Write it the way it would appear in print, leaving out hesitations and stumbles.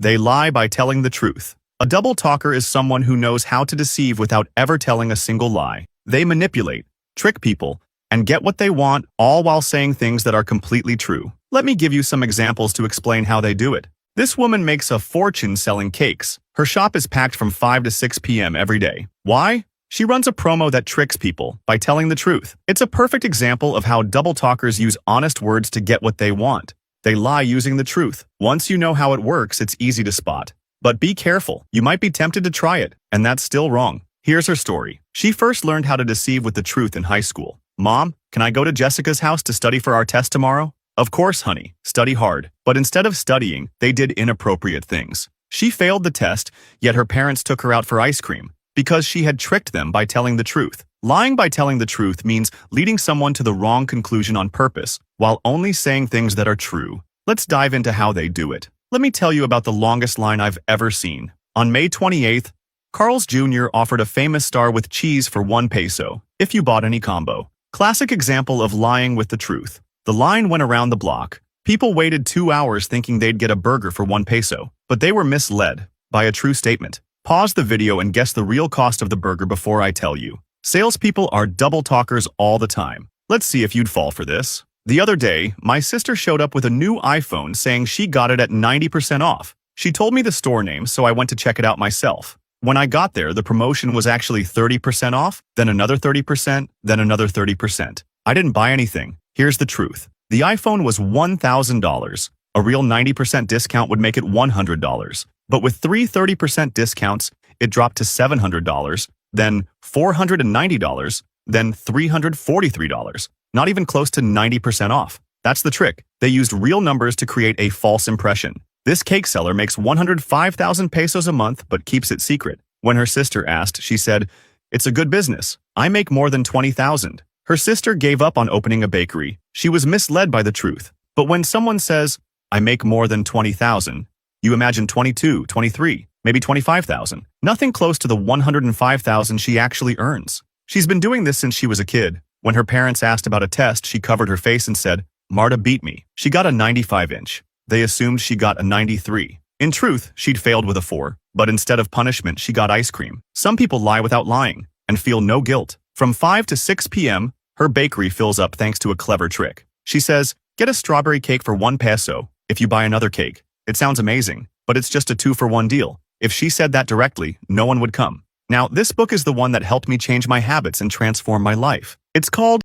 They lie by telling the truth. A double talker is someone who knows how to deceive without ever telling a single lie. They manipulate, trick people, and get what they want, all while saying things that are completely true. Let me give you some examples to explain how they do it. This woman makes a fortune selling cakes. Her shop is packed from 5 to 6 p.m. every day. Why? She runs a promo that tricks people by telling the truth. It's a perfect example of how double talkers use honest words to get what they want. They lie using the truth. Once you know how it works, it's easy to spot. But be careful. You might be tempted to try it, and that's still wrong. Here's her story. She first learned how to deceive with the truth in high school. Mom, can I go to Jessica's house to study for our test tomorrow? Of course, honey. Study hard. But instead of studying, they did inappropriate things. She failed the test, yet her parents took her out for ice cream because she had tricked them by telling the truth. Lying by telling the truth means leading someone to the wrong conclusion on purpose, while only saying things that are true. Let's dive into how they do it. Let me tell you about the longest line I've ever seen. On May 28th, Carl's Jr. offered a famous star with cheese for 1 peso, if you bought any combo. Classic example of lying with the truth. The line went around the block. People waited 2 hours thinking they'd get a burger for 1 peso, but they were misled by a true statement. Pause the video and guess the real cost of the burger before I tell you. Salespeople are double talkers all the time. Let's see if you'd fall for this. The other day, my sister showed up with a new iPhone saying she got it at 90% off. She told me the store name, so I went to check it out myself. When I got there, the promotion was actually 30% off, then another 30%, then another 30%. I didn't buy anything. Here's the truth. The iPhone was $1,000. A real 90% discount would make it $100. But with 30% discounts, it dropped to $700, then $490, then $343. Not even close to 90% off. That's the trick. They used real numbers to create a false impression. This cake seller makes 105,000 pesos a month but keeps it secret. When her sister asked, she said, "It's a good business. I make more than 20,000. Her sister gave up on opening a bakery. She was misled by the truth. But when someone says, "I make more than 20,000, you imagine 22, 23, maybe 25,000. Nothing close to the 105,000 she actually earns. She's been doing this since she was a kid. When her parents asked about a test, she covered her face and said, "Marta beat me. She got a 95-inch. They assumed she got a 93. In truth, she'd failed with a 4, but instead of punishment, she got ice cream. Some people lie without lying and feel no guilt. From 5 to 6 p.m., her bakery fills up thanks to a clever trick. She says, "Get a strawberry cake for 1 peso if you buy another cake." It sounds amazing, but it's just a 2-for-1 deal. If she said that directly, no one would come. Now, this book is the one that helped me change my habits and transform my life. It's called